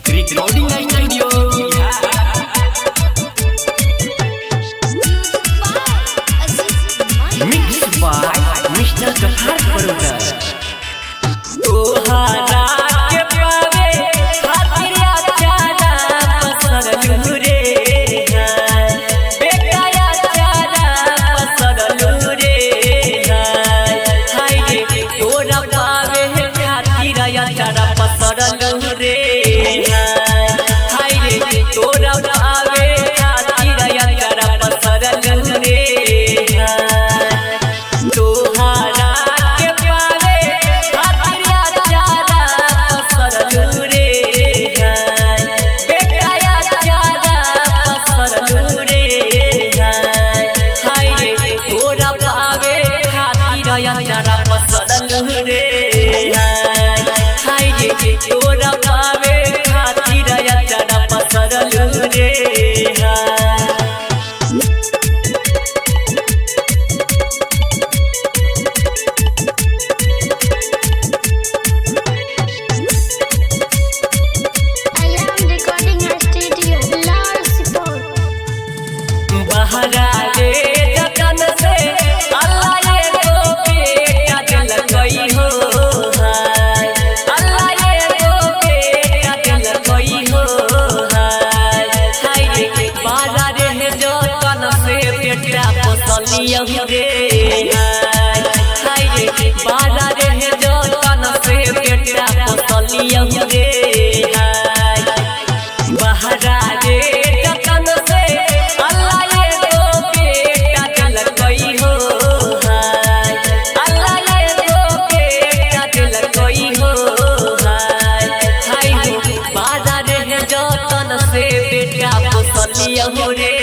Recording studio. Mixed by Mr. Kahar Baroda. तोहरा के पावे खातिरिया चारा पसरलू रे बेटाया चारा पसरलू रे हाय रे तोरा पावे खातिरिया चारा पसरलू रे हाय रे तोरा पावे खातिरिया चारा पसरलू रे तोहरा के पावे खातिरिया चारा पसरलू रे बेटाया चारा पसरलू रे हाय रे तोरा पावे खातिरिया चारा पसरलू रे हाय रे तोरा पावे खातिरिया चारा पसरलू रे बहरा रे जतन से अल्लाह ये तो बेटा दिल गई हो हाय अल्लाह ये तो बेटा दिल गई हो हाय रे बाजा रे जतन से बेटा पोसलिया रे हाय रे बाजा रे जतन से बेटा पोसलिया रे बहरा रे जतन से अल्लाह ये तो बेटा दिल गई हो हाय अल्लाह ये तो बेटा दिल गई हो हाय बाजा रे जतन से बेटा पोसलिया रे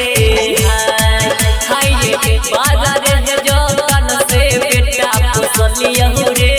हाय रे बाजा रे जतन से बेटा पोसलिया रे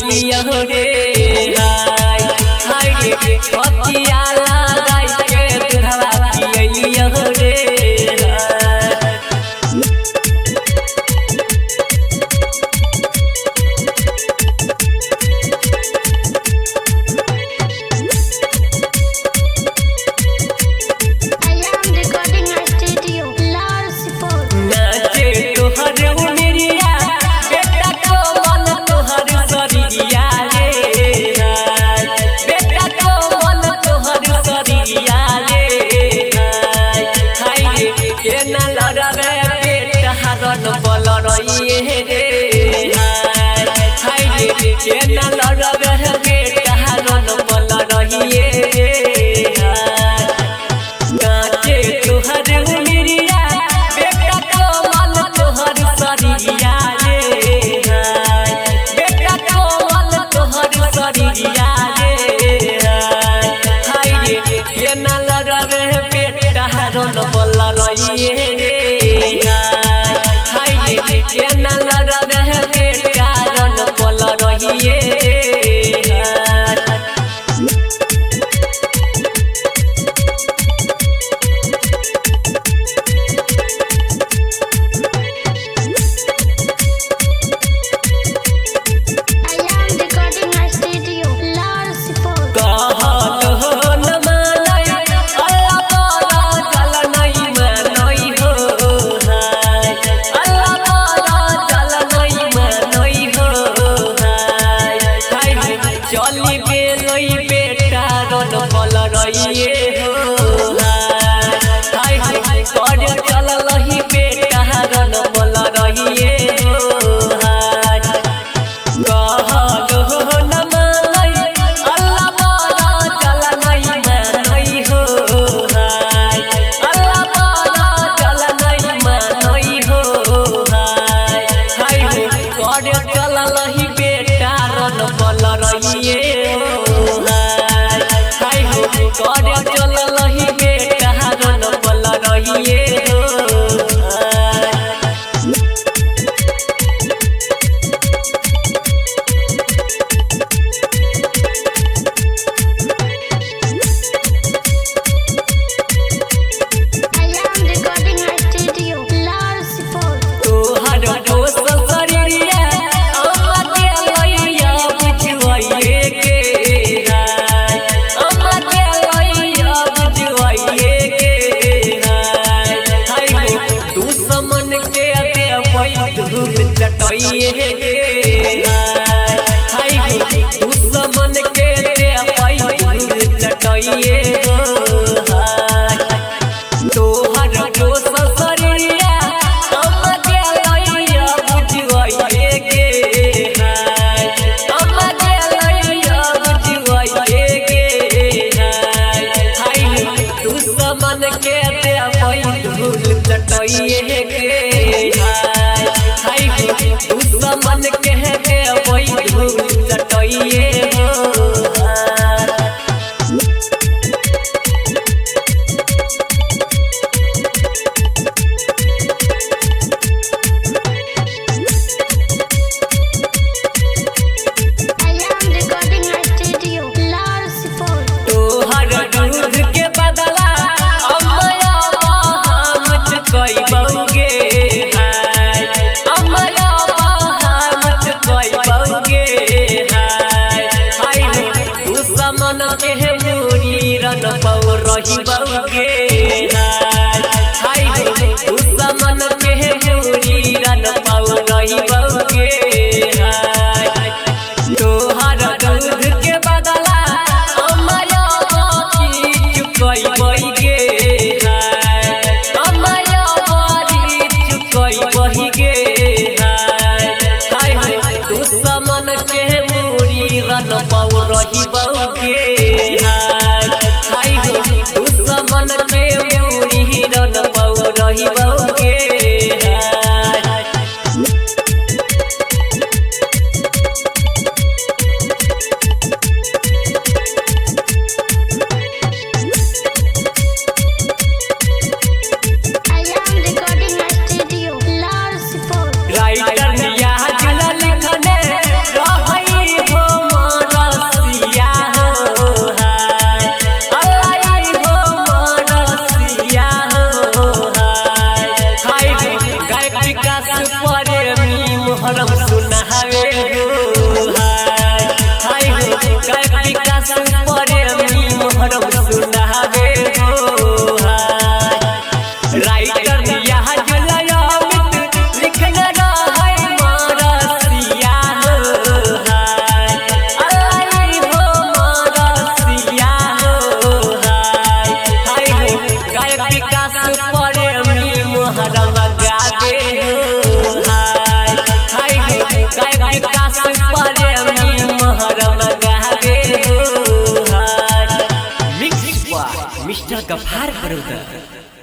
पियलिया रे हाय हाय रे पतिया लगाई के दूधवा पियलिया रे राइटर निया जुलल खने रहई हो गफार बरोबर